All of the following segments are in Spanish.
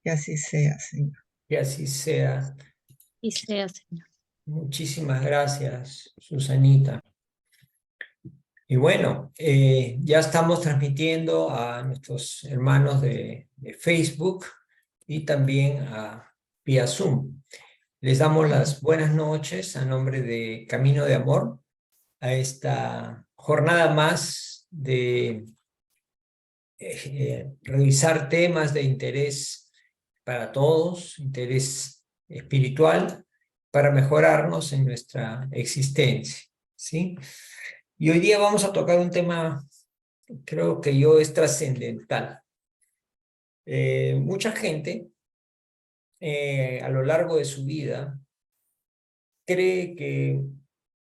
Que así sea, Señor. Que así sea. Y sea, Señor. Muchísimas gracias, Susanita. Y bueno, ya estamos transmitiendo a nuestros hermanos de Facebook y también vía Zoom. Les damos las buenas noches a nombre de Camino de Amor a esta jornada más de revisar temas de interés para todos, interés espiritual, para mejorarnos en nuestra existencia, ¿sí? Y hoy día vamos a tocar un tema, creo que es trascendental. Mucha gente a lo largo de su vida cree que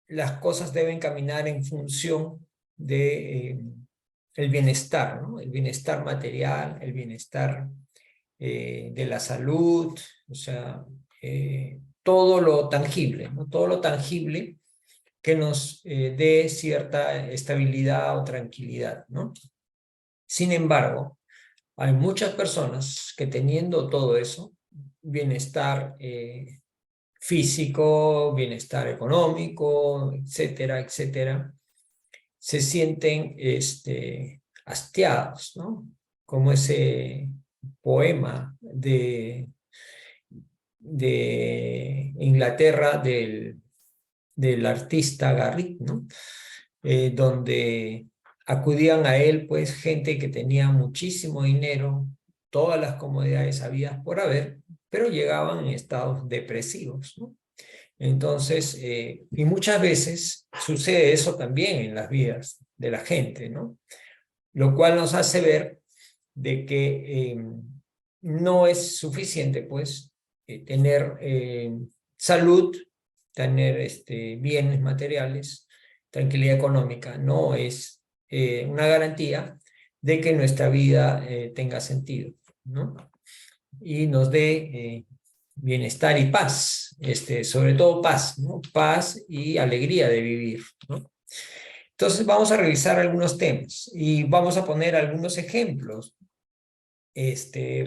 las cosas deben caminar en función de el bienestar, ¿no? El bienestar material, el bienestar de la salud, o sea, todo lo tangible, ¿no? Todo lo tangible que nos dé cierta estabilidad o tranquilidad, ¿no? Sin embargo, hay muchas personas que teniendo todo eso, bienestar físico, bienestar económico, etcétera, etcétera, se sienten hastiados, ¿no? Como ese poema de Inglaterra del artista Garrick, ¿no? Donde acudían a él pues gente que tenía muchísimo dinero, todas las comodidades habidas por haber, pero llegaban en estados depresivos, ¿no? Entonces, y muchas veces sucede eso también en las vidas de la gente, ¿no? Lo cual nos hace ver de que no es suficiente, pues, tener salud, tener bienes materiales, tranquilidad económica, no es una garantía de que nuestra vida tenga sentido, ¿no? Y nos dé bienestar y paz, sobre todo paz, ¿no? Paz y alegría de vivir, ¿no? Entonces vamos a revisar algunos temas y vamos a poner algunos ejemplos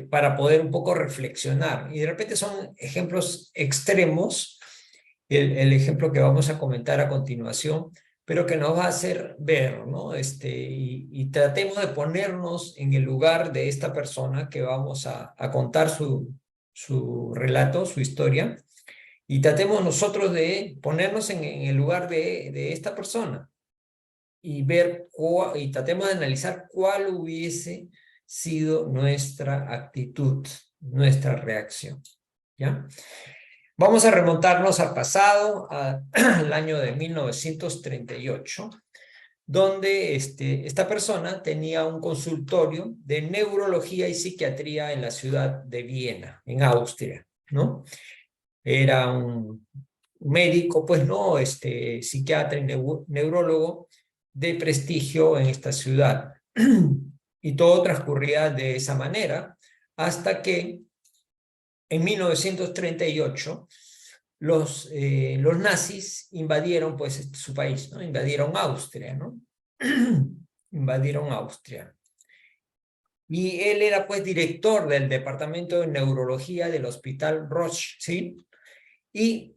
para poder un poco reflexionar. Y de repente son ejemplos extremos, el ejemplo que vamos a comentar a continuación, pero que nos va a hacer ver, ¿no? Y tratemos de ponernos en el lugar de esta persona que vamos a contar su relato, su historia, y tratemos nosotros de ponernos en el lugar de esta persona y ver y tratemos de analizar cuál hubiese sido nuestra actitud, nuestra reacción, ¿ya? Vamos a remontarnos al pasado, al año de 1938, donde esta persona tenía un consultorio de neurología y psiquiatría en la ciudad de Viena, en Austria, ¿no? Era un médico, pues no, psiquiatra y neurólogo de prestigio en esta ciudad. Y todo transcurría de esa manera, hasta que en 1938 los nazis invadieron pues su país, ¿no? Invadieron Austria, ¿no? Invadieron Austria. Y él era pues director del departamento de neurología del hospital Rothschild, y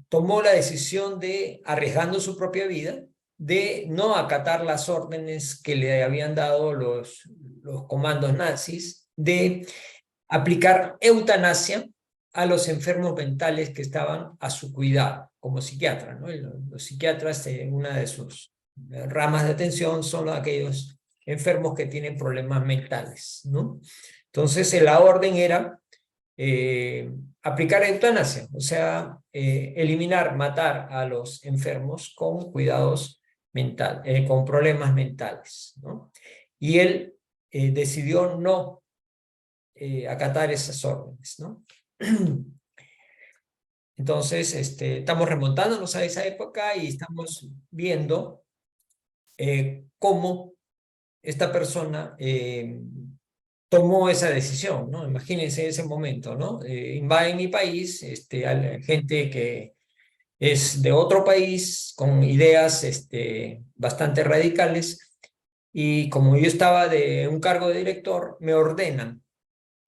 tomó la decisión de, arriesgando su propia vida, de no acatar las órdenes que le habían dado los comandos nazis, de aplicar eutanasia a los enfermos mentales que estaban a su cuidado, como psiquiatra, ¿no? Los psiquiatras, una de sus ramas de atención son aquellos enfermos que tienen problemas mentales, ¿no? Entonces la orden era aplicar eutanasia, o sea, eliminar, matar a los enfermos con cuidados mentales, con problemas mentales, ¿no? Y él decidió no acatar esas órdenes, ¿no? Entonces, estamos remontándonos a esa época y estamos viendo cómo esta persona tomó esa decisión, ¿no? Imagínense ese momento, ¿no? Invaden mi país, gente que es de otro país, con ideas bastante radicales, y como yo estaba de un cargo de director, me ordenan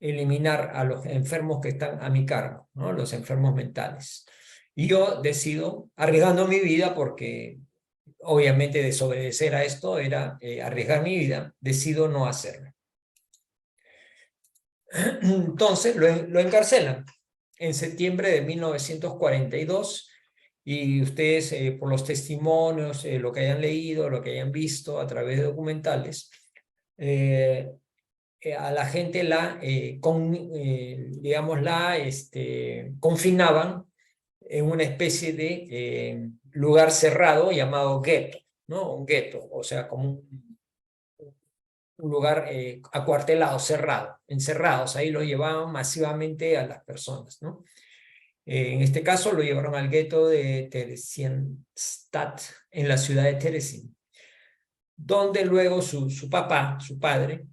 eliminar a los enfermos que están a mi cargo, ¿no? Los enfermos mentales. Y yo decido, arriesgando mi vida, porque obviamente desobedecer a esto era arriesgar mi vida, decido no hacerlo. Entonces lo encarcelan en septiembre de 1942 y ustedes por los testimonios, lo que hayan leído, lo que hayan visto a través de documentales, a la gente confinaban en una especie de lugar cerrado llamado gueto, ¿no? Un gueto, o sea, como un lugar acuartelado, cerrado, encerrados. Ahí lo llevaban masivamente a las personas, ¿no? En este caso lo llevaron al gueto de Theresienstadt, en la ciudad de Terezín, donde luego su papá, su padre,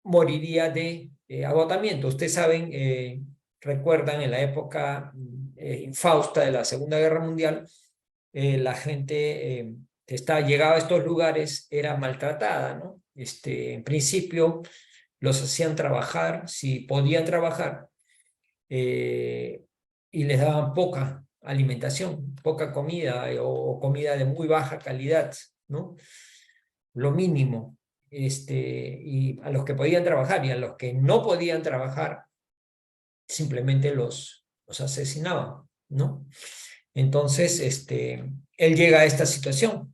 moriría de agotamiento. Ustedes saben, recuerdan en la época infausta de la Segunda Guerra Mundial, la gente que llegaba a estos lugares era maltratada, ¿no? En principio los hacían trabajar, si podían trabajar, y les daban poca alimentación, poca comida o comida de muy baja calidad, ¿no? Lo mínimo. Y a los que podían trabajar y a los que no podían trabajar, simplemente los asesinaban, ¿no? Entonces, él llega a esta situación,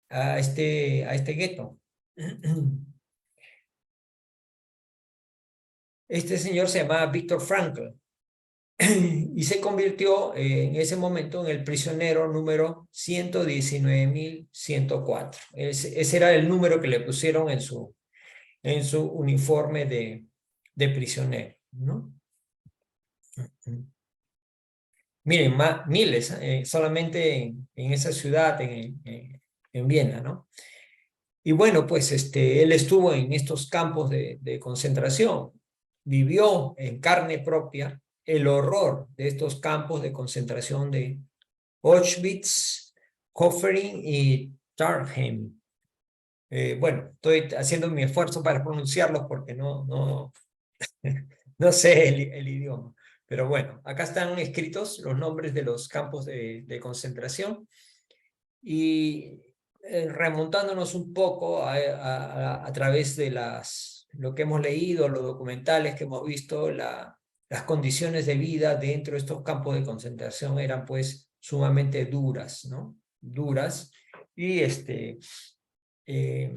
a este gueto. Este señor se llamaba Viktor Frankl y se convirtió en ese momento en el prisionero número 119.104. Ese era el número que le pusieron en su uniforme de prisionero, ¿no? Miren, miles, solamente en esa ciudad, en Viena, ¿no? Y bueno, pues él estuvo en estos campos de concentración, vivió en carne propia el horror de estos campos de concentración de Auschwitz, Hoffering y Tarnheim. Bueno, estoy haciendo mi esfuerzo para pronunciarlos porque no sé el idioma. Pero bueno, acá están escritos los nombres de los campos de concentración y remontándonos un poco a través de lo que hemos leído, los documentales que hemos visto, las condiciones de vida dentro de estos campos de concentración eran pues sumamente duras, ¿no? Duras y eh,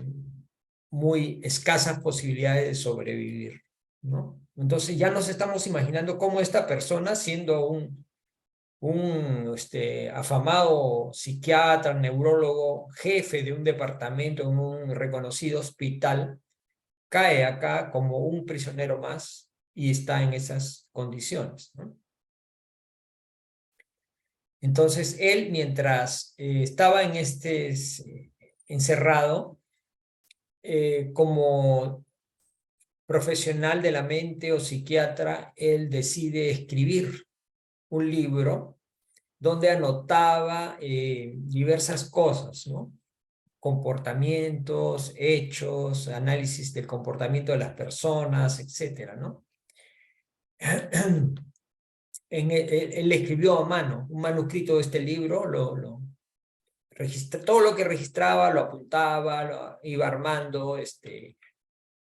muy escasas posibilidades de sobrevivir, ¿no? Entonces ya nos estamos imaginando cómo esta persona, siendo un afamado psiquiatra, neurólogo, jefe de un departamento en un reconocido hospital, cae acá como un prisionero más y está en esas condiciones, ¿no? Entonces él, mientras estaba encerrado, como profesional de la mente o psiquiatra, él decide escribir un libro donde anotaba diversas cosas, ¿no? Comportamientos, hechos, análisis del comportamiento de las personas, etcétera, ¿no? Él escribió a mano un manuscrito de este libro, todo lo que registraba lo apuntaba, lo iba armando,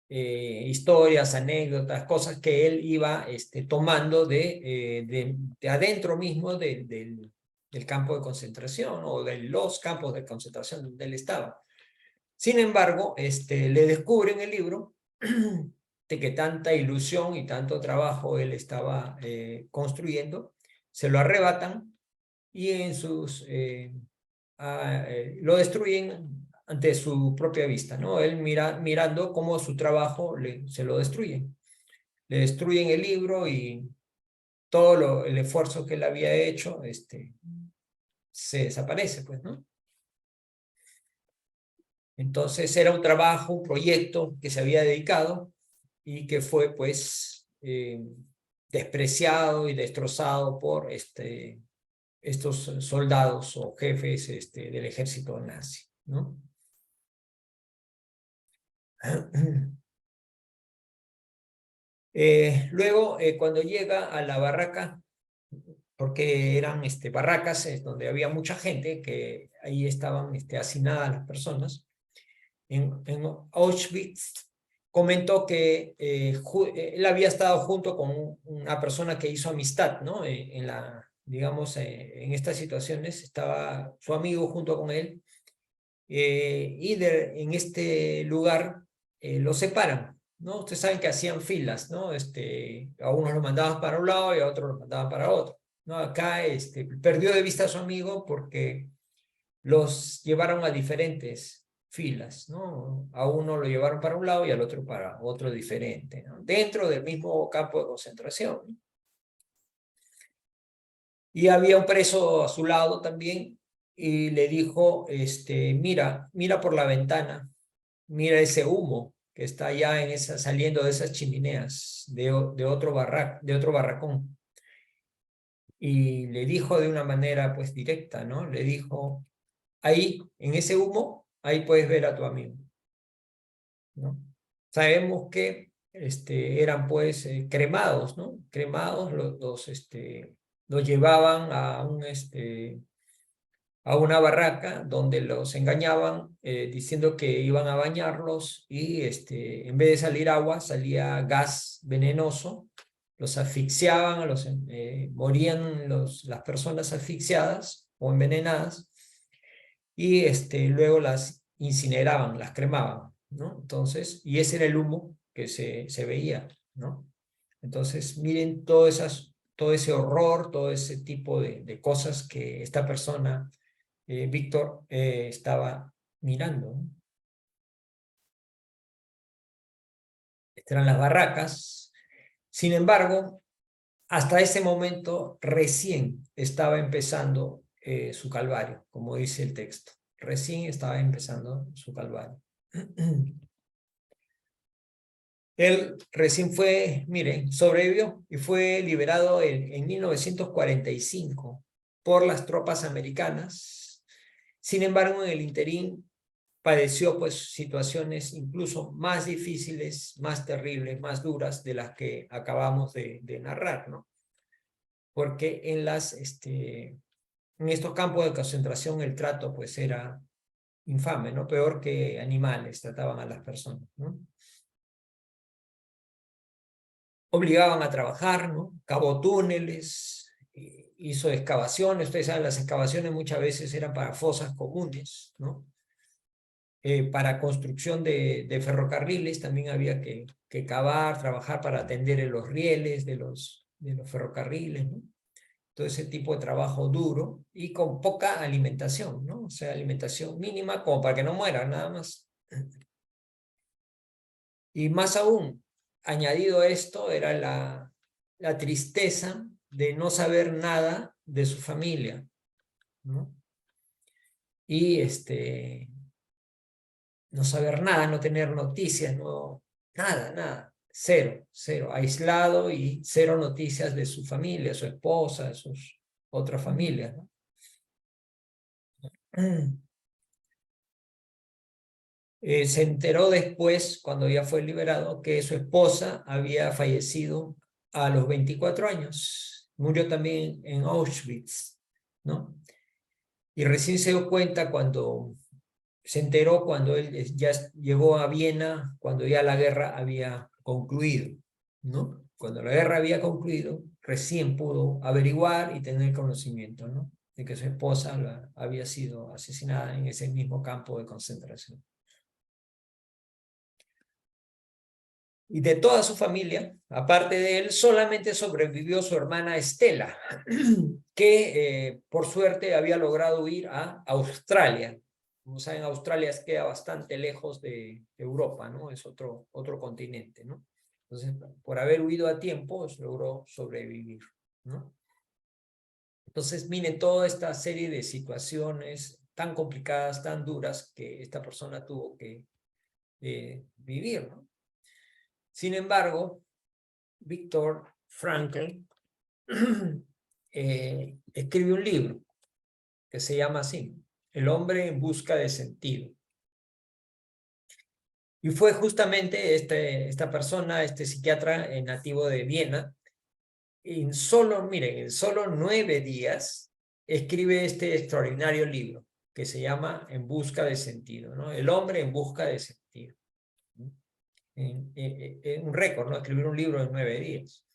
historias, anécdotas, cosas que él iba tomando de adentro mismo del campo de concentración o de los campos de concentración donde él estaba. Sin embargo, le descubren el libro de que tanta ilusión y tanto trabajo él estaba construyendo, se lo arrebatan y lo destruyen ante su propia vista, ¿no? Él mirando cómo su trabajo se lo destruyen. Le destruyen el libro y todo el esfuerzo que él había hecho se desaparece, pues, ¿no? Entonces era un trabajo, un proyecto que se había dedicado y que fue, pues, despreciado y destrozado por estos soldados o jefes del ejército nazi, ¿no? Luego, cuando llega a la barraca, porque eran barracas donde había mucha gente, que ahí estaban hacinadas las personas, en Auschwitz, comentó que él había estado junto con una persona que hizo amistad, ¿no? Digamos, en estas situaciones estaba su amigo junto con él, en este lugar los separan, ¿no? Ustedes saben que hacían filas, ¿no? A unos los mandaban para un lado y a otros los mandaban para otro, ¿no? Acá perdió de vista a su amigo porque los llevaron a diferentes filas, ¿no? A uno lo llevaron para un lado y al otro para otro diferente, ¿no? Dentro del mismo campo de concentración, ¿no? Y había un preso a su lado también y le dijo, mira por la ventana, mira ese humo que está allá saliendo de esas chimeneas de otro barracón. Y le dijo de una manera pues directa, ¿no? Le dijo, ahí, en ese humo, ahí puedes ver a tu amigo, ¿no? Sabemos que eran pues cremados, ¿no? Cremados, los llevaban a una barraca donde los engañaban diciendo que iban a bañarlos y en vez de salir agua, salía gas venenoso, los asfixiaban, morían las personas asfixiadas o envenenadas y luego las incineraban, las cremaban, ¿no? Entonces, y ese era el humo que se veía, ¿no? Entonces, miren todo ese horror, todo ese tipo de cosas que esta persona, Víctor, estaba mirando, ¿no? Estas eran las barracas. Sin embargo, hasta ese momento recién estaba empezando su calvario, como dice el texto. Recién estaba empezando su calvario. Él recién miren, sobrevivió y fue liberado en 1945 por las tropas americanas. Sin embargo, en el interín padeció pues situaciones incluso más difíciles, más terribles, más duras de las que acabamos de narrar, ¿no? Porque en estos campos de concentración el trato pues era infame, ¿no? Peor que animales trataban a las personas, ¿no? Obligaban a trabajar, ¿no? Cavó túneles, hizo excavaciones. Ustedes saben, las excavaciones muchas veces eran para fosas comunes, ¿no? Para construcción de ferrocarriles también había que cavar, trabajar para atender en los rieles de los ferrocarriles, ¿no? Todo ese tipo de trabajo duro y con poca alimentación, ¿no? O sea, alimentación mínima como para que no mueran, nada más. Y más aún, añadido a esto, era la tristeza de no saber nada de su familia, ¿no? Y no saber nada, no tener noticias, nada, cero, aislado y cero noticias de su familia, su esposa, de sus otras familias, ¿no? Se enteró después, cuando ya fue liberado, que su esposa había fallecido a los 24 años. Murió también en Auschwitz, ¿no? Y recién se dio cuenta se enteró cuando él ya llegó a Viena, cuando ya la guerra había concluido, ¿no? Cuando la guerra había concluido, recién pudo averiguar y tener conocimiento, ¿no? De que su esposa había sido asesinada en ese mismo campo de concentración. Y de toda su familia, aparte de él, solamente sobrevivió su hermana Estela, que por suerte había logrado huir a Australia. Como saben, Australia queda bastante lejos de Europa, ¿no? Es otro continente, ¿no? Entonces, por haber huido a tiempo, pues, logró sobrevivir, ¿no? Entonces, miren toda esta serie de situaciones tan complicadas, tan duras que esta persona tuvo que vivir, ¿no? Sin embargo, Viktor Frankl escribe un libro que se llama así, El hombre en busca de sentido. Y fue justamente esta persona, este psiquiatra nativo de Viena, en solo, miren, en solo 9 días, escribe este extraordinario libro que se llama En busca de sentido, ¿no? El hombre en busca de sentido. Un récord, ¿no? Escribir un libro en 9 días.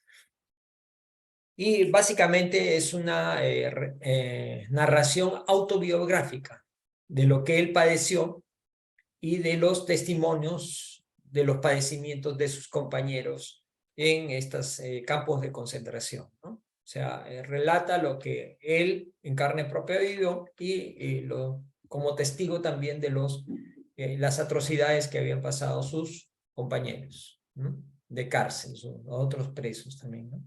Y básicamente es una narración autobiográfica de lo que él padeció y de los testimonios de los padecimientos de sus compañeros en estos campos de concentración, ¿no? O sea, relata lo que él en carne propia vivió y como testigo también de las atrocidades que habían pasado sus compañeros, ¿no? De cárcel, otros presos también, ¿no?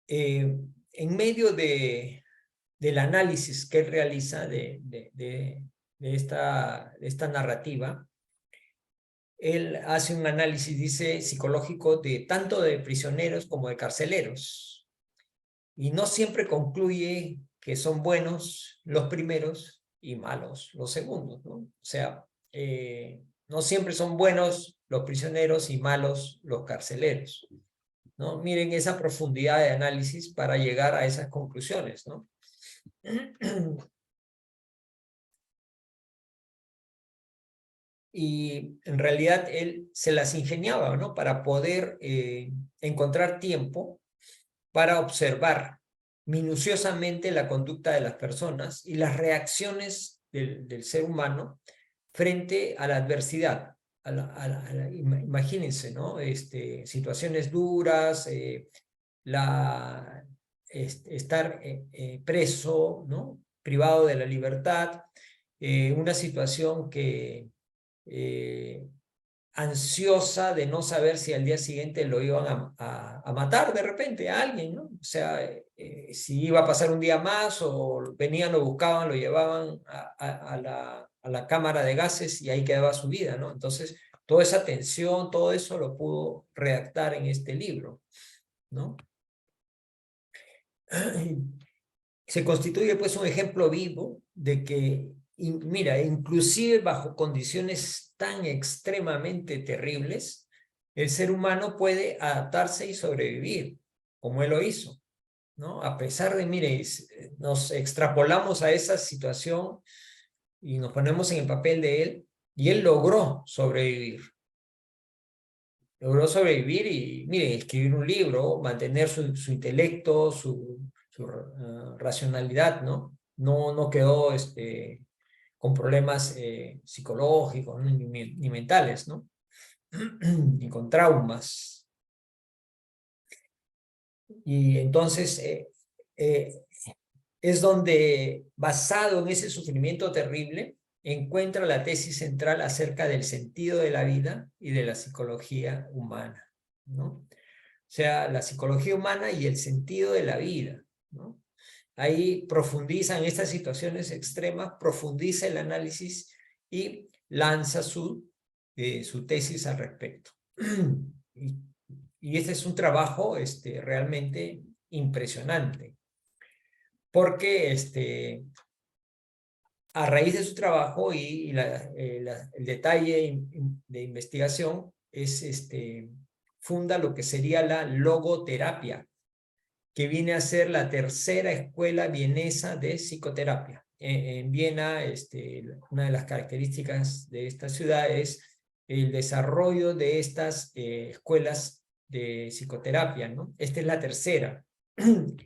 En medio del análisis que él realiza de esta narrativa, él hace un análisis, dice, psicológico tanto de prisioneros como de carceleros. Y no siempre concluye que son buenos los primeros y malos los segundos, ¿no? O sea, no siempre son buenos los prisioneros y malos los carceleros, ¿no? Miren esa profundidad de análisis para llegar a esas conclusiones, ¿no? Y en realidad él se las ingeniaba, ¿no? Para poder encontrar tiempo para observar minuciosamente la conducta de las personas y las reacciones del ser humano frente a la adversidad. Imagínense, ¿no? Situaciones duras, estar preso, ¿no? Privado de la libertad, una situación que ansiosa de no saber si al día siguiente lo iban a matar de repente a alguien, ¿no? O sea, si iba a pasar un día más o venían, lo buscaban, lo llevaban a la cámara de gases y ahí quedaba su vida, ¿no? Entonces, toda esa tensión, todo eso lo pudo redactar en este libro, ¿no? Se constituye pues un ejemplo vivo de que, mira, inclusive bajo condiciones tan extremadamente terribles, el ser humano puede adaptarse y sobrevivir, como él lo hizo, ¿no? A pesar de, mire, nos extrapolamos a esa situación y nos ponemos en el papel de él, y él logró sobrevivir. Logró sobrevivir y, mire, escribir un libro, mantener su intelecto, su racionalidad, ¿no? No quedó con problemas psicológicos, ¿no? ni mentales, ¿no? Ni con traumas. Y entonces es donde, basado en ese sufrimiento terrible, encuentra la tesis central acerca del sentido de la vida y de la psicología humana, ¿no? O sea, la psicología humana y el sentido de la vida, ¿no? Ahí profundiza en estas situaciones extremas, profundiza el análisis y lanza su tesis al respecto. Y este es un trabajo realmente impresionante, porque a raíz de su trabajo y el detalle de investigación funda lo que sería la logoterapia, que viene a ser la tercera escuela vienesa de psicoterapia. En Viena, una de las características de esta ciudad es el desarrollo de estas escuelas de psicoterapia, ¿no? Esta es la tercera.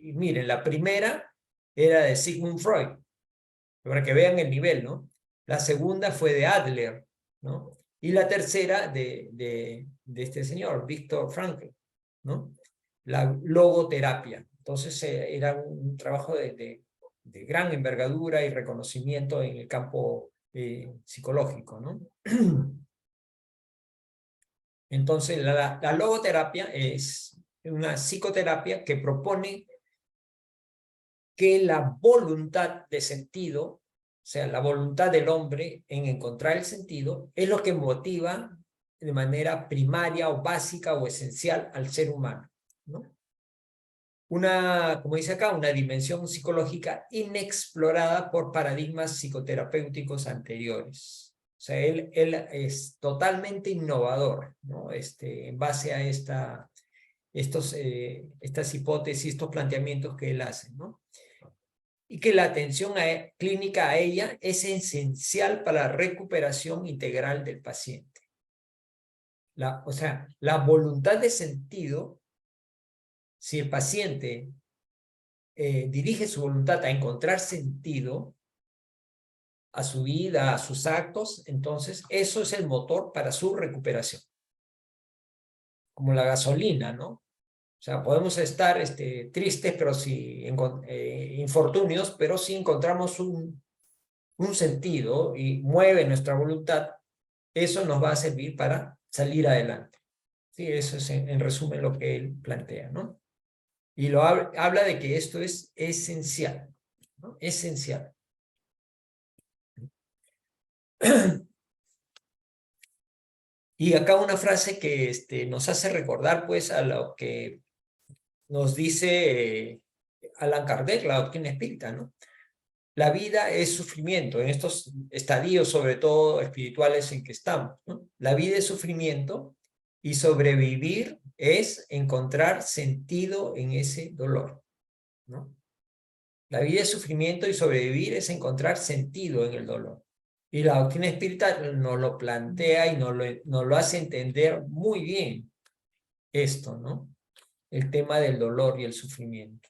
Y miren, la primera era de Sigmund Freud, para que vean el nivel, ¿no? La segunda fue de Adler, ¿no? Y la tercera de este señor, Viktor Frankl, ¿no? La logoterapia. Entonces era un trabajo de gran envergadura y reconocimiento en el campo psicológico, ¿no? Entonces la logoterapia es una psicoterapia que propone que la voluntad de sentido, o sea, la voluntad del hombre en encontrar el sentido, es lo que motiva de manera primaria o básica o esencial al ser humano, ¿no? como dice acá, una dimensión psicológica inexplorada por paradigmas psicoterapéuticos anteriores. O sea, él es totalmente innovador, ¿no? En base a estas hipótesis, estos planteamientos que él hace, ¿no? Y que la atención clínica a ella es esencial para la recuperación integral del paciente. O sea, la voluntad de sentido, si el paciente dirige su voluntad a encontrar sentido a su vida, a sus actos, entonces eso es el motor para su recuperación. Como la gasolina, ¿no? O sea, podemos estar tristes, pero si infortunios, pero si encontramos un sentido y mueve nuestra voluntad, eso nos va a servir para salir adelante. Sí, eso es en resumen lo que él plantea, ¿no? Y habla de que esto es esencial, ¿no? Esencial. Y acá una frase que nos hace recordar pues a lo que nos dice Allan Kardec, la doctrina espírita, ¿no? La vida es sufrimiento, en estos estadios sobre todo espirituales en que estamos, ¿no? La vida es sufrimiento y sobrevivir es encontrar sentido en ese dolor, ¿no? La vida es sufrimiento y sobrevivir es encontrar sentido en el dolor. Y la doctrina espírita nos lo plantea y nos lo hace entender muy bien esto, ¿no? El tema del dolor y el sufrimiento.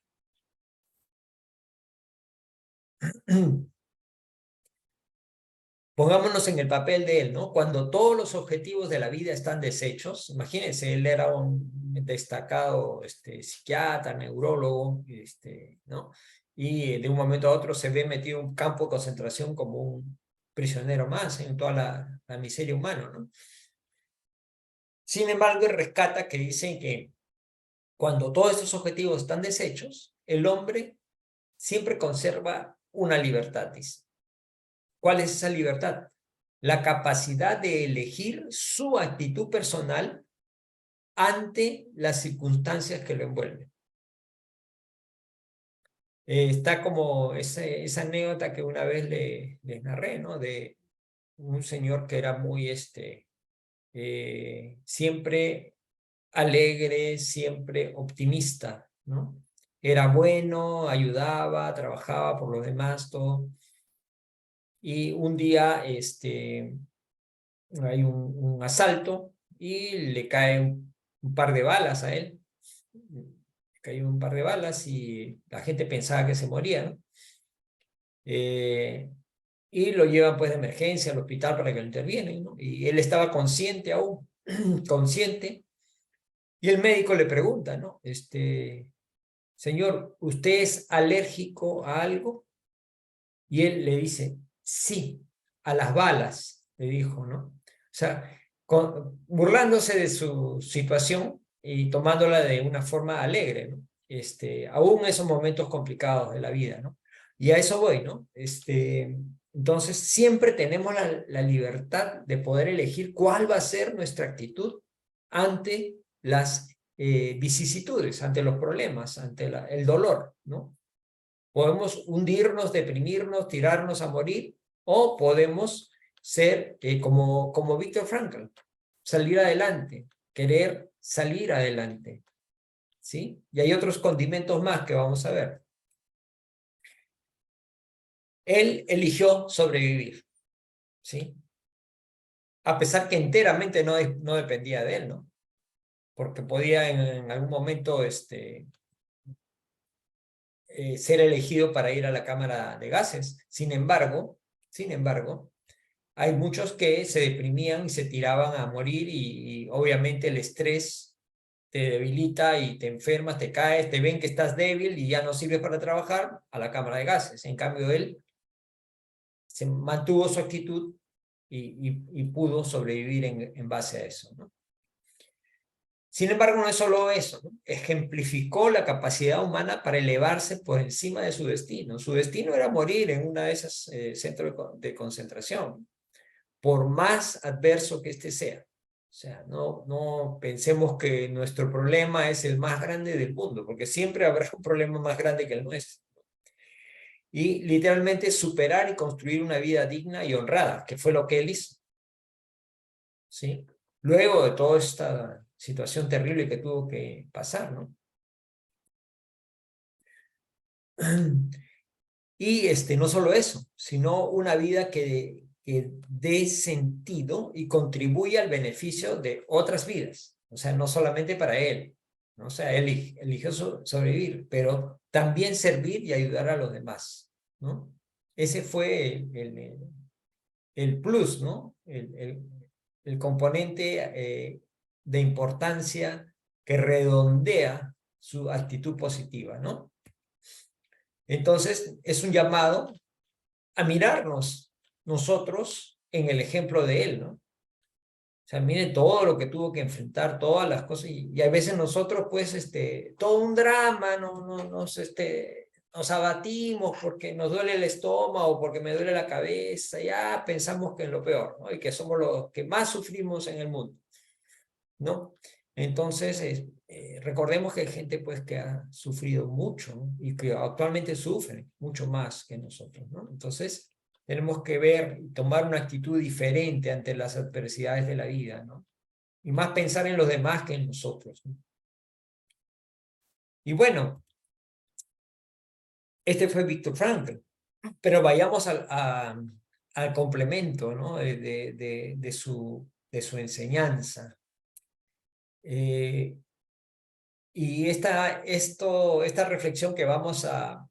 Pongámonos en el papel de él, ¿no? Cuando todos los objetivos de la vida están deshechos, imagínense, él era un destacado psiquiatra, neurólogo, ¿no? Y de un momento a otro se ve metido en un campo de concentración como un prisionero más en toda la miseria humana, ¿no? Sin embargo, él rescata que dicen que cuando todos estos objetivos están deshechos, el hombre siempre conserva una libertad, dice. ¿Cuál es esa libertad? La capacidad de elegir su actitud personal ante las circunstancias que lo envuelven. Está como esa anécdota que una vez les narré, ¿no? De un señor que era muy, siempre alegre, siempre optimista, ¿no? Era bueno, ayudaba, trabajaba por los demás, todo. Y un día, hay un asalto y le cae un par de balas a él. Le cayó un par de balas y la gente pensaba que se moría, ¿no? Y lo llevan pues de emergencia al hospital para que lo intervienen, ¿no? Y él estaba consciente aún, consciente, y el médico le pregunta, ¿no? Señor, ¿usted es alérgico a algo? Y él le dice, sí, a las balas, le dijo, ¿no? O sea, burlándose de su situación y tomándola de una forma alegre, ¿no? Aún en esos momentos complicados de la vida, ¿no? Y a eso voy, ¿no? Entonces, siempre tenemos la libertad de poder elegir cuál va a ser nuestra actitud ante las vicisitudes, ante los problemas, ante el dolor, ¿no? Podemos hundirnos, deprimirnos, tirarnos a morir, o podemos ser como Viktor Frankl, salir adelante, querer salir adelante, ¿sí? Y hay otros condimentos más que vamos a ver. Él eligió sobrevivir, ¿sí? A pesar que enteramente no dependía de él, ¿no? Porque podía en algún momento ser elegido para ir a la cámara de gases. Sin embargo, hay muchos que se deprimían y se tiraban a morir y obviamente el estrés te debilita y te enfermas, te caes, te ven que estás débil y ya no sirves para trabajar, a la cámara de gases. En cambio, él se mantuvo su actitud y pudo sobrevivir en base a eso, ¿no? Sin embargo, no es solo eso, ¿no? Ejemplificó la capacidad humana para elevarse por encima de su destino. Su destino era morir en una de esas centros de concentración, por más adverso que este sea, sea, no pensemos que nuestro problema es el más grande del mundo, porque siempre habrá un problema más grande que el nuestro. Y literalmente superar y construir una vida digna y honrada, que fue lo que él hizo. ¿Sí? Luego de toda esta situación terrible que tuvo que pasar, ¿no? Y no solo eso, sino una vida que dé sentido y contribuya al beneficio de otras vidas. O sea, no solamente para él, ¿no? O sea, él eligió sobrevivir, pero también servir y ayudar a los demás, ¿no? Ese fue el plus, ¿no? El componente de importancia que redondea su actitud positiva, ¿no? Entonces, es un llamado a mirarnos nosotros en el ejemplo de él, ¿no? O sea, miren todo lo que tuvo que enfrentar, todas las cosas, y a veces nosotros, pues, todo un drama, nos abatimos porque nos duele el estómago, porque me duele la cabeza, ya pensamos que es lo peor, ¿no? Y que somos los que más sufrimos en el mundo, ¿no? Entonces, recordemos que hay gente, pues, que ha sufrido mucho, ¿no? Y que actualmente sufre mucho más que nosotros, ¿no? Entonces, tenemos que ver y tomar una actitud diferente ante las adversidades de la vida, ¿no? Y más pensar en los demás que en nosotros, ¿no? Y bueno, este fue Viktor Frankl, pero vayamos al complemento, ¿no? de su enseñanza. Y esta reflexión que vamos a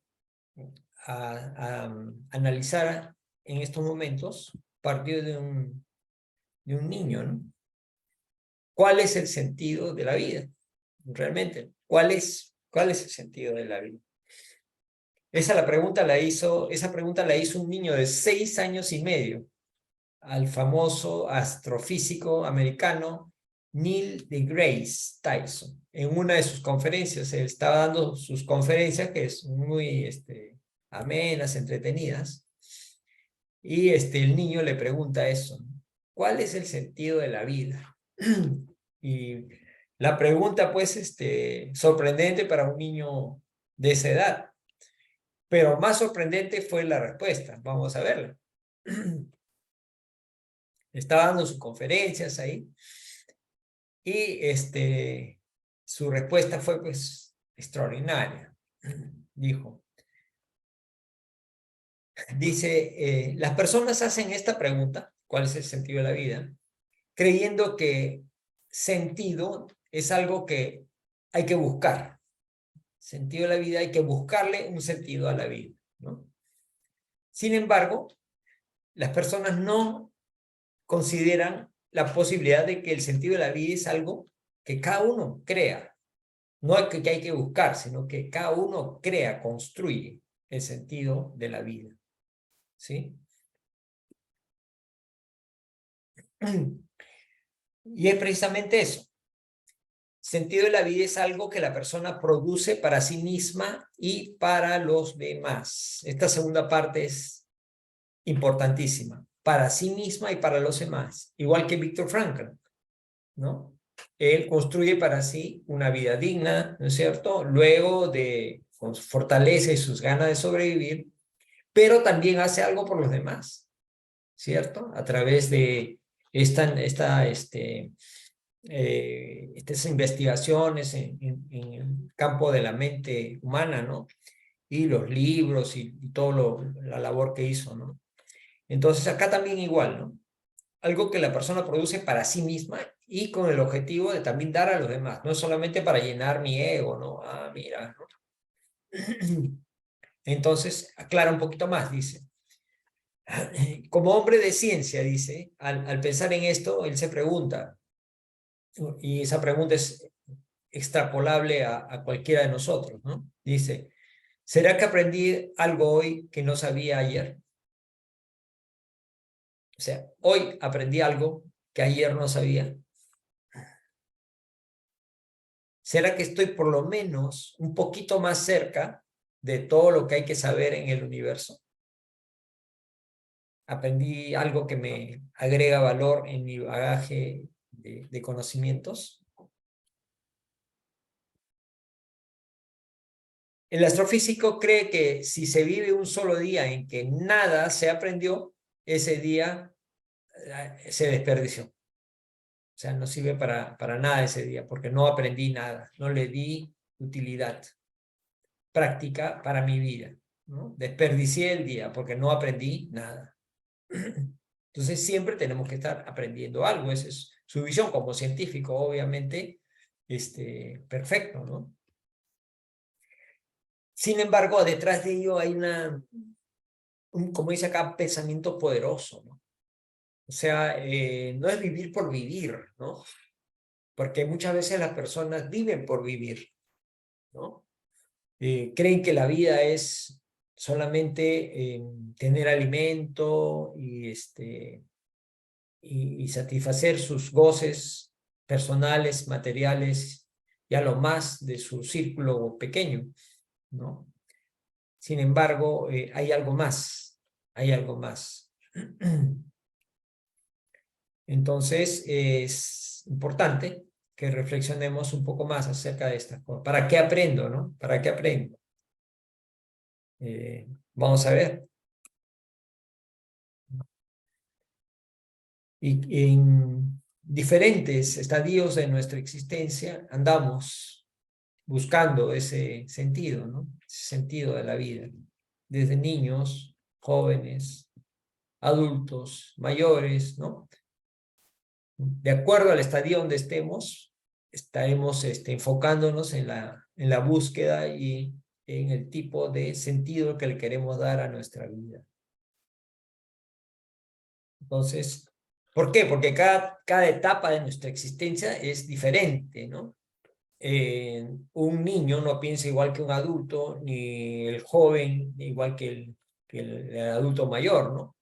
analizar en estos momentos partió de un niño, ¿no? ¿Cuál es el sentido de la vida? Realmente, ¿cuál es el sentido de la vida? Esa pregunta la hizo un niño de 6 años y medio al famoso astrofísico americano Neil deGrasse Tyson. En una de sus conferencias, él estaba dando sus conferencias, que es muy amenas, entretenidas, y el niño le pregunta eso, ¿cuál es el sentido de la vida? Y la pregunta, pues, sorprendente para un niño de esa edad, pero más sorprendente fue la respuesta. Vamos a verla. Estaba dando sus conferencias ahí, y su respuesta fue, pues, extraordinaria. Dice, las personas hacen esta pregunta, ¿cuál es el sentido de la vida? Creyendo que sentido es algo que hay que buscar. Sentido de la vida, hay que buscarle un sentido a la vida, ¿no? Sin embargo, las personas no consideran la posibilidad de que el sentido de la vida es algo que cada uno crea. No es que hay que buscar, sino que cada uno crea, construye el sentido de la vida, ¿sí? Y es precisamente eso. Sentido de la vida es algo que la persona produce para sí misma y para los demás. Esta segunda parte es importantísima. Para sí misma y para los demás. Igual que Viktor Frankl, ¿no? Él construye para sí una vida digna, ¿no es cierto? Luego con su fortaleza y sus ganas de sobrevivir, pero también hace algo por los demás, ¿cierto? A través de estas investigaciones en el campo de la mente humana, ¿no? Y los libros y todo la labor que hizo, ¿no? Entonces acá también igual, ¿no? Algo que la persona produce para sí misma y con el objetivo de también dar a los demás, no solamente para llenar mi ego, ¿no? Ah, mira, ¿no? Entonces, aclara un poquito más, dice. Como hombre de ciencia, dice, al pensar en esto, él se pregunta, y esa pregunta es extrapolable a cualquiera de nosotros, ¿no? Dice, ¿será que aprendí algo hoy que no sabía ayer? O sea, hoy aprendí algo que ayer no sabía. ¿Será que estoy por lo menos un poquito más cerca de todo lo que hay que saber en el universo? Aprendí algo que me agrega valor en mi bagaje de conocimientos. El astrofísico cree que si se vive un solo día en que nada se aprendió, ese día se desperdició. O sea, no sirve para nada ese día, porque no aprendí nada, no le di utilidad práctica para mi vida, ¿no? Desperdicié el día porque no aprendí nada. Entonces siempre tenemos que estar aprendiendo algo. Esa es su visión como científico, obviamente, perfecto, ¿no? Sin embargo, detrás de ello hay como dice acá, pensamiento poderoso, ¿no? O sea, no es vivir por vivir, ¿no? Porque muchas veces las personas viven por vivir, ¿no? Creen que la vida es solamente tener alimento y satisfacer sus goces personales, materiales, y a lo más de su círculo pequeño, ¿no? Sin embargo, hay algo más, hay algo más. Entonces, es importante que reflexionemos un poco más acerca de estas cosas. ¿Para qué aprendo, no? ¿Para qué aprendo? Vamos a ver. Y en diferentes estadios de nuestra existencia andamos buscando ese sentido, ¿no? Ese sentido de la vida. Desde niños, jóvenes, adultos, mayores, ¿no? De acuerdo al estadio donde estemos, estaremos enfocándonos en la búsqueda y en el tipo de sentido que le queremos dar a nuestra vida. Entonces, ¿por qué? Porque cada etapa de nuestra existencia es diferente, ¿no? Un niño no piensa igual que un adulto, ni el joven igual que el adulto mayor, ¿no?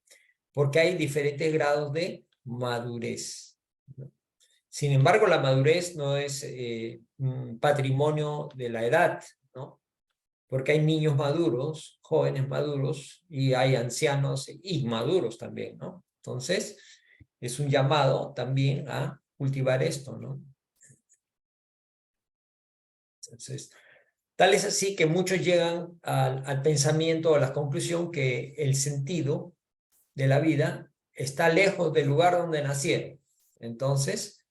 Porque hay diferentes grados de madurez, ¿no? Sin embargo, la madurez no es un patrimonio de la edad, ¿no? Porque hay niños maduros, jóvenes maduros, y hay ancianos inmaduros también, ¿no? Entonces, es un llamado también a cultivar esto, ¿no? Entonces, tal es así que muchos llegan al pensamiento o a la conclusión que el sentido de la vida está lejos del lugar donde nacieron. Entonces,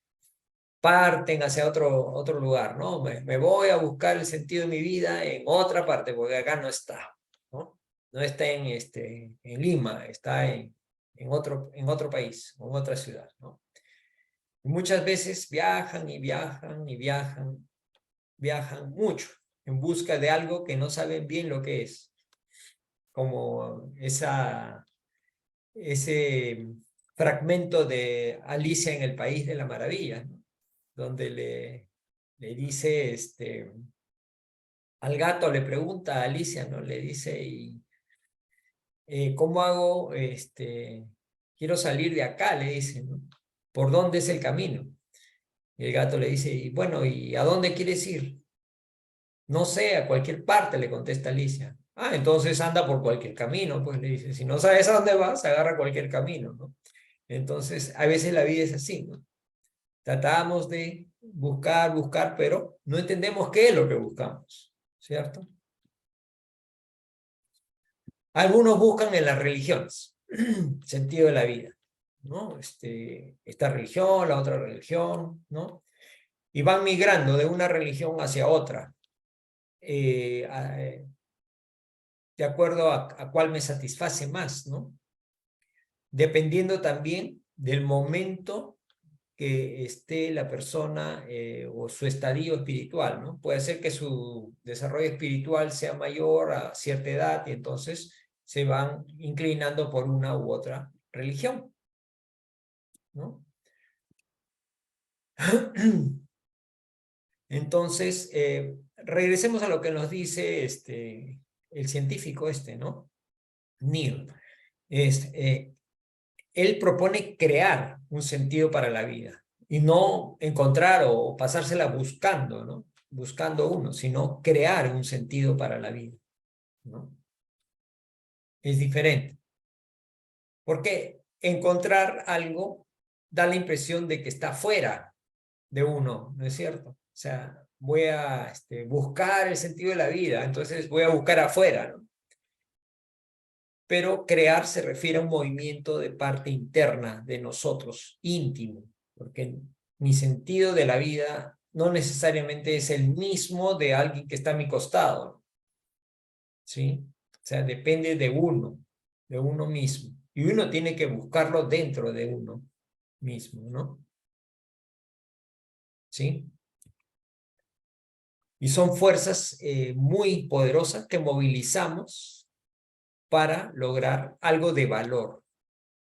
parten hacia otro lugar, ¿no? Me voy a buscar el sentido de mi vida en otra parte, porque acá no está, ¿no? No está en Lima, está en otro país, en otra ciudad, ¿no? Y muchas veces viajan y viajan y viajan mucho en busca de algo que no saben bien lo que es, como ese fragmento de Alicia en el País de la Maravilla, ¿no? Donde le dice, al gato le pregunta a Alicia, ¿no? Le dice, ¿cómo hago? Quiero salir de acá, le dice, ¿no? ¿Por dónde es el camino? Y el gato le dice, y bueno, ¿y a dónde quieres ir? No sé, a cualquier parte, le contesta Alicia. Ah, entonces anda por cualquier camino, pues le dice, si no sabes a dónde vas, agarra cualquier camino, ¿no? Entonces, a veces la vida es así, ¿no? Tratamos de buscar, pero no entendemos qué es lo que buscamos, ¿cierto? Algunos buscan en las religiones, sentido de la vida, ¿no? Esta religión, la otra religión, ¿no? Y van migrando de una religión hacia otra, de acuerdo a cuál me satisface más, ¿no? Dependiendo también del momento que esté la persona o su estadio espiritual, ¿no? Puede ser que su desarrollo espiritual sea mayor a cierta edad y entonces se van inclinando por una u otra religión, ¿no? Entonces, regresemos a lo que nos dice el científico ¿no? Neil. Él propone crear un sentido para la vida y no encontrar o pasársela buscando, ¿no? Buscando uno, sino crear un sentido para la vida, ¿no? Es diferente. Porque encontrar algo da la impresión de que está fuera de uno, ¿no es cierto? O sea, voy a buscar el sentido de la vida, entonces voy a buscar afuera, ¿no? Pero crear se refiere a un movimiento de parte interna de nosotros, íntimo, porque mi sentido de la vida no necesariamente es el mismo de alguien que está a mi costado, ¿sí? O sea, depende de uno mismo. Y uno tiene que buscarlo dentro de uno mismo, ¿no? ¿Sí? Y son fuerzas muy poderosas que movilizamos para lograr algo de valor.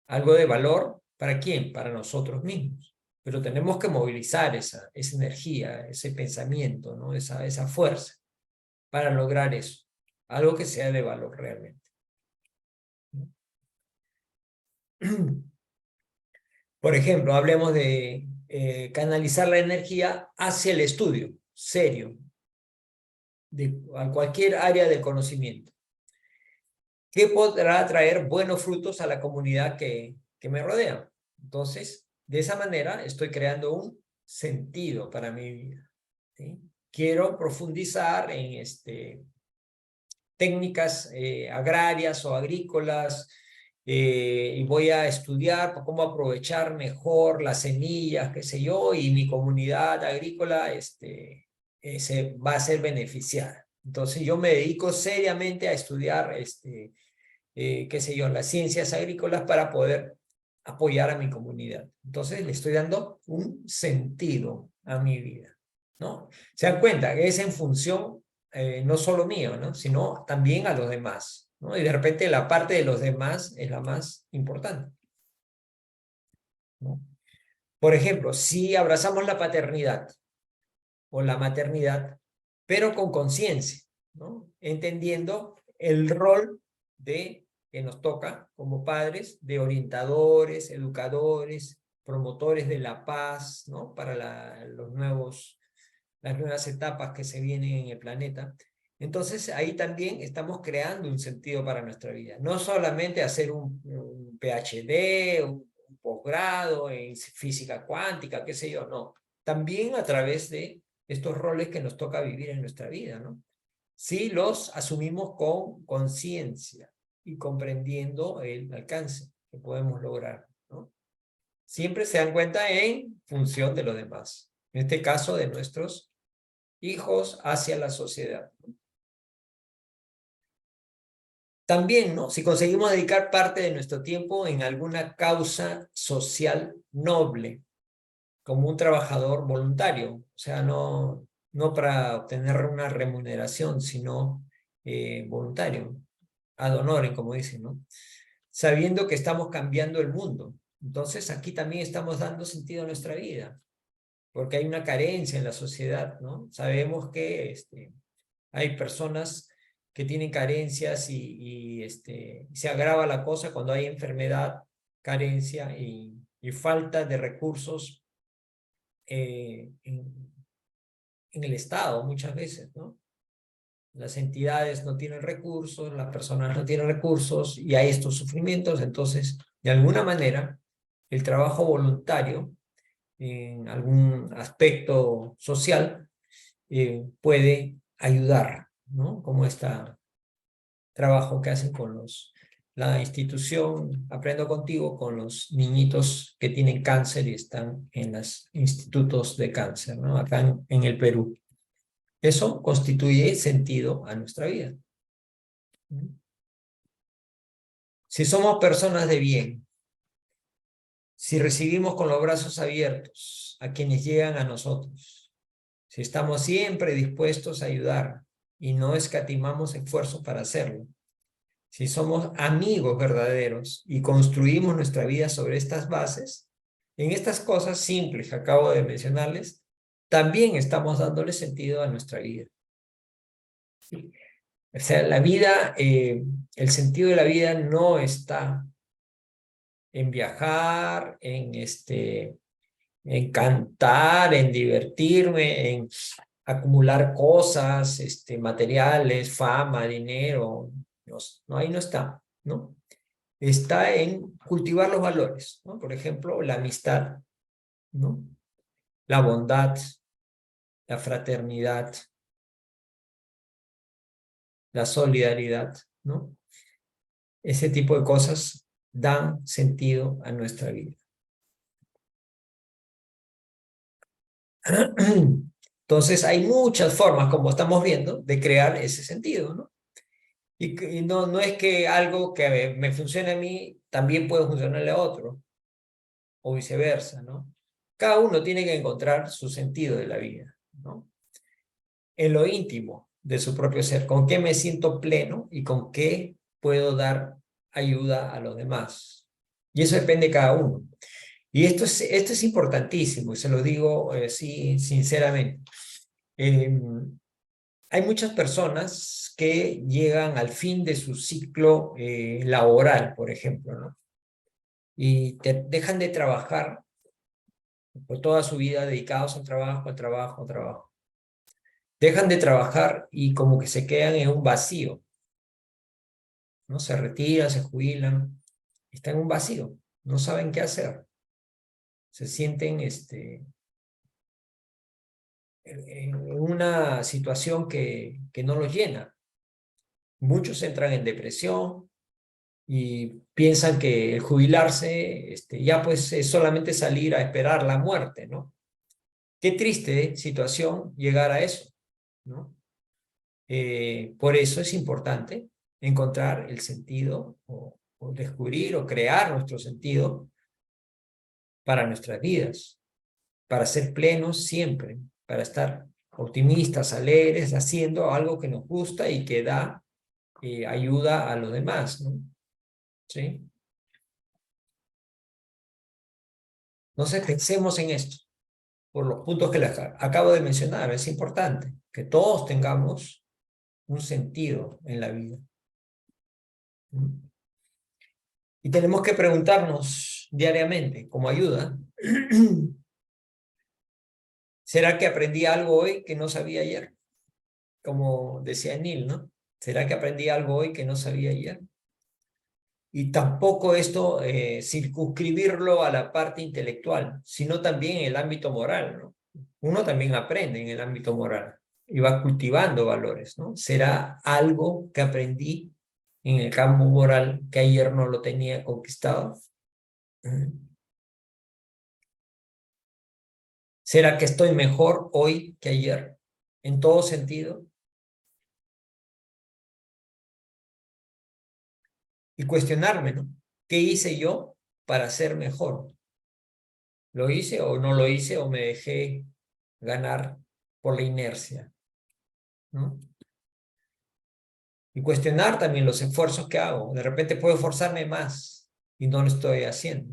¿Algo de valor para quién? Para nosotros mismos. Pero tenemos que movilizar esa energía, ese pensamiento, ¿no? Esa fuerza para lograr eso. Algo que sea de valor realmente. Por ejemplo, hablemos de canalizar la energía hacia el estudio serio, a cualquier área del conocimiento, que podrá traer buenos frutos a la comunidad que me rodea. Entonces, de esa manera estoy creando un sentido para mi vida, ¿sí? Quiero profundizar en técnicas agrarias o agrícolas, y voy a estudiar cómo aprovechar mejor las semillas, qué sé yo, y mi comunidad agrícola se va a ser beneficiada. Entonces yo me dedico seriamente a estudiar, qué sé yo, las ciencias agrícolas para poder apoyar a mi comunidad. Entonces le estoy dando un sentido a mi vida, ¿no? Se dan cuenta que es en función no solo mío, ¿no? Sino también a los demás, ¿no? Y de repente la parte de los demás es la más importante, ¿no? Por ejemplo, si abrazamos la paternidad o la maternidad, pero con conciencia, ¿no? Entendiendo el rol que nos toca como padres, de orientadores, educadores, promotores de la paz, ¿no? Para las nuevas etapas que se vienen en el planeta. Entonces ahí también estamos creando un sentido para nuestra vida. No solamente hacer un PhD, un posgrado en física cuántica, qué sé yo, no. También a través de estos roles que nos toca vivir en nuestra vida, ¿no? Si los asumimos con conciencia y comprendiendo el alcance que podemos lograr, ¿no? Siempre se dan cuenta en función de los demás. En este caso, de nuestros hijos hacia la sociedad. También, ¿no? Si conseguimos dedicar parte de nuestro tiempo en alguna causa social noble, como un trabajador voluntario, o sea, no para obtener una remuneración, sino voluntario, ad honorem, como dicen, ¿no? Sabiendo que estamos cambiando el mundo. Entonces, aquí también estamos dando sentido a nuestra vida, porque hay una carencia en la sociedad, ¿no? Sabemos que hay personas que tienen carencias y se agrava la cosa cuando hay enfermedad, carencia y falta de recursos en el Estado muchas veces, ¿no? Las entidades no tienen recursos, las personas no tienen recursos y hay estos sufrimientos. Entonces, de alguna manera, el trabajo voluntario en algún aspecto social puede ayudar, ¿no? Como este trabajo que hacen con la institución Aprendo Contigo, con los niñitos que tienen cáncer y están en los institutos de cáncer, ¿no? Acá en el Perú. Eso constituye sentido a nuestra vida. Si somos personas de bien, si recibimos con los brazos abiertos a quienes llegan a nosotros, si estamos siempre dispuestos a ayudar y no escatimamos esfuerzos para hacerlo, si somos amigos verdaderos y construimos nuestra vida sobre estas bases, en estas cosas simples que acabo de mencionarles, también estamos dándole sentido a nuestra vida. O sea, la vida, el sentido de la vida no está en viajar, en cantar, en divertirme, en acumular cosas, materiales, fama, dinero. No, ahí no está, ¿no? está en cultivar los valores, ¿no? Por ejemplo, la amistad, ¿no? La bondad, la fraternidad, la solidaridad, ¿no? Ese tipo de cosas dan sentido a nuestra vida. Entonces hay muchas formas, como estamos viendo, de crear ese sentido, ¿no? Y no es que algo que me funcione a mí también puede funcionarle a otro, o viceversa, ¿no? Cada uno tiene que encontrar su sentido de la vida, ¿no? En lo íntimo de su propio ser, con qué me siento pleno y con qué puedo dar ayuda a los demás. Y eso depende de cada uno. Y esto es importantísimo, y se lo digo sí, sinceramente. Hay muchas personas que llegan al fin de su ciclo laboral, por ejemplo, ¿no? Y dejan de trabajar por toda su vida dedicados al trabajo, al trabajo, al trabajo. Dejan de trabajar y como que se quedan en un vacío, ¿no? Se retiran, se jubilan, están en un vacío, no saben qué hacer. Se sienten en una situación que no los llena. Muchos entran en depresión y piensan que el jubilarse ya pues es solamente salir a esperar la muerte, ¿no? Qué triste situación llegar a eso, ¿no? Por eso es importante encontrar el sentido o descubrir o crear nuestro sentido para nuestras vidas, para ser plenos siempre, para estar optimistas, alegres, haciendo algo que nos gusta y que da ayuda a los demás, ¿no? ¿Sí? Entonces pensemos en esto, por los puntos que les acabo de mencionar. Es importante que todos tengamos un sentido en la vida. Y tenemos que preguntarnos diariamente, como ayuda, ¿será que aprendí algo hoy que no sabía ayer? Como decía Neil, ¿no? ¿Será que aprendí algo hoy que no sabía ayer? Y tampoco esto circunscribirlo a la parte intelectual, sino también en el ámbito moral, ¿no? Uno también aprende en el ámbito moral y va cultivando valores, ¿no? ¿Será algo que aprendí en el campo moral que ayer no lo tenía conquistado? ¿Será que estoy mejor hoy que ayer? En todo sentido. Y cuestionarme, ¿no? ¿Qué hice yo para ser mejor? ¿Lo hice o no lo hice o me dejé ganar por la inercia? ¿No? Y cuestionar también los esfuerzos que hago. De repente puedo esforzarme más y no lo estoy haciendo.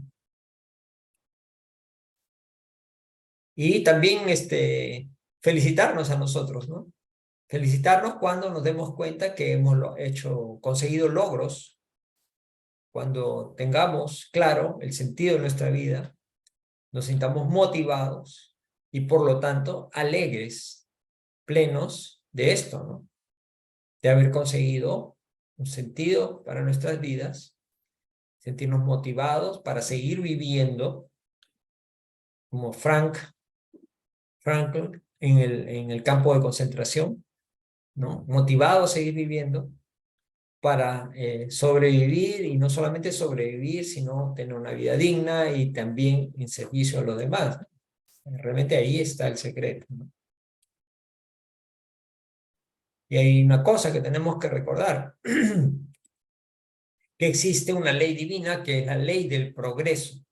Y también felicitarnos a nosotros, ¿no? Felicitarnos cuando nos demos cuenta que hemos conseguido logros, cuando tengamos claro el sentido de nuestra vida, nos sintamos motivados y por lo tanto alegres, plenos de esto, ¿no? De haber conseguido un sentido para nuestras vidas, sentirnos motivados para seguir viviendo como Frankl en el campo de concentración, ¿no? Motivados a seguir viviendo para sobrevivir, y no solamente sobrevivir, sino tener una vida digna y también en servicio a los demás. Realmente ahí está el secreto, ¿no? Y hay una cosa que tenemos que recordar, que existe una ley divina que es la ley del progreso,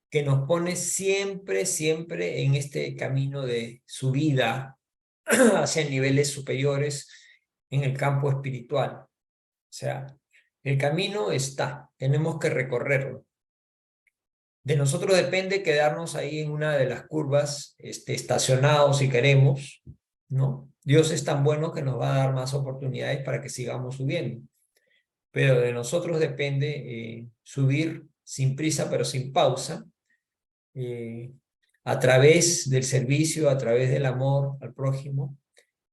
que nos pone siempre, siempre en este camino de subida hacia niveles superiores en el campo espiritual. O sea, el camino está, tenemos que recorrerlo. De nosotros depende quedarnos ahí en una de las curvas, estacionados si queremos, ¿no? Dios es tan bueno que nos va a dar más oportunidades para que sigamos subiendo. Pero de nosotros depende subir sin prisa pero sin pausa, a través del servicio, a través del amor al prójimo,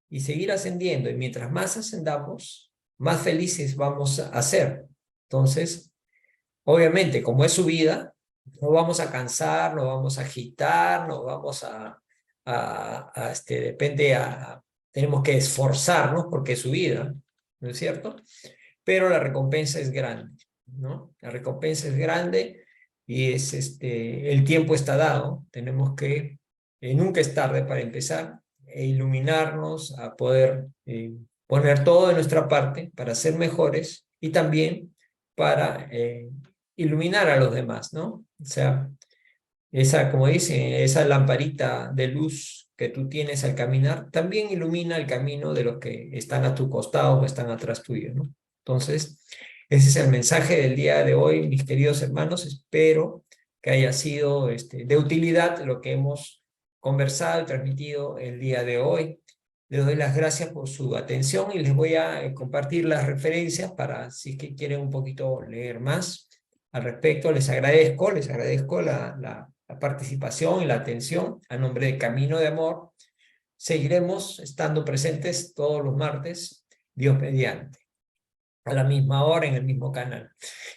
y seguir ascendiendo. Y mientras más ascendamos, más felices vamos a ser. Entonces, Obviamente, como es su vida, no vamos a cansar, no vamos a agitar, no vamos tenemos que esforzarnos porque es su vida, ¿no es cierto? Pero la recompensa es grande, ¿no? La recompensa es grande y el tiempo está dado. Tenemos que, nunca es tarde para empezar, e iluminarnos, a poder poner todo de nuestra parte para ser mejores y también para iluminar a los demás, ¿no? O sea, esa, como dicen, esa lamparita de luz que tú tienes al caminar, también ilumina el camino de los que están a tu costado o están atrás tuyo, ¿no? Entonces, ese es el mensaje del día de hoy, mis queridos hermanos. Espero que haya sido de utilidad lo que hemos conversado y transmitido el día de hoy. Les doy las gracias por su atención y les voy a compartir las referencias para si es que quieren un poquito leer más al respecto. Les agradezco la participación y la atención a nombre de Camino de Amor. Seguiremos estando presentes todos los martes, Dios mediante, a la misma hora en el mismo canal.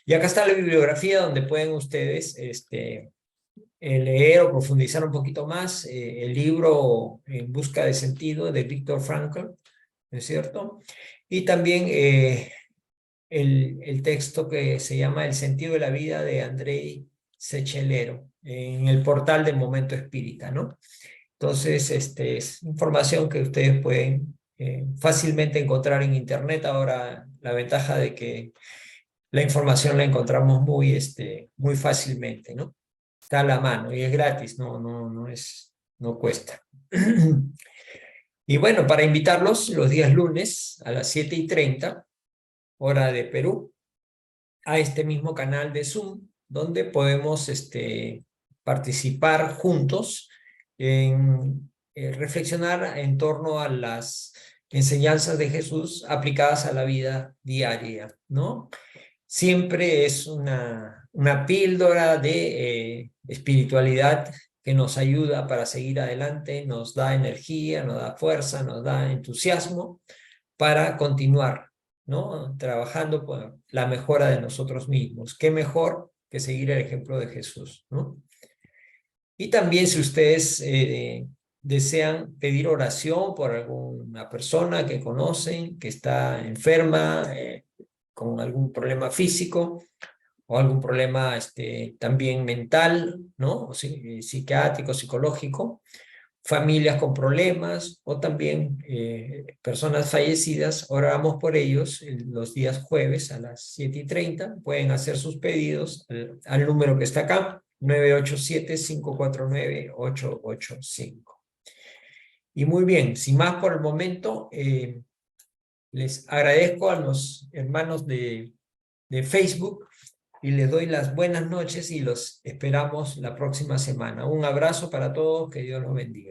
Y acá está la bibliografía donde pueden ustedes leer o profundizar un poquito más el libro En busca de sentido de Viktor Frankl, ¿no es cierto? Y también el texto que se llama El sentido de la vida de Andrei Sechelero en el portal de Momento Espírita, ¿no? Entonces, es información que ustedes pueden fácilmente encontrar en internet. Ahora, la ventaja de que la información la encontramos muy fácilmente, ¿no? Está a la mano y es gratis, no cuesta. Y bueno, para invitarlos los días lunes a las 7:30, hora de Perú, a este mismo canal de Zoom, donde podemos participar juntos en reflexionar en torno a las enseñanzas de Jesús aplicadas a la vida diaria, ¿no? Siempre es una píldora de espiritualidad que nos ayuda para seguir adelante, nos da energía, nos da fuerza, nos da entusiasmo para continuar, ¿no? Trabajando por la mejora de nosotros mismos. ¿Qué mejor que seguir el ejemplo de Jesús, ¿no? Y también si ustedes desean pedir oración por alguna persona que conocen, que está enferma, con algún problema físico, o algún problema también mental, ¿no? O psiquiátrico, psicológico, familias con problemas o también personas fallecidas, oramos por ellos los días jueves a las 7:30. Pueden hacer sus pedidos al número que está acá, 987-549-885. Y muy bien, sin más por el momento, les agradezco a los hermanos de Facebook y les doy las buenas noches y los esperamos la próxima semana. Un abrazo para todos, que Dios los bendiga.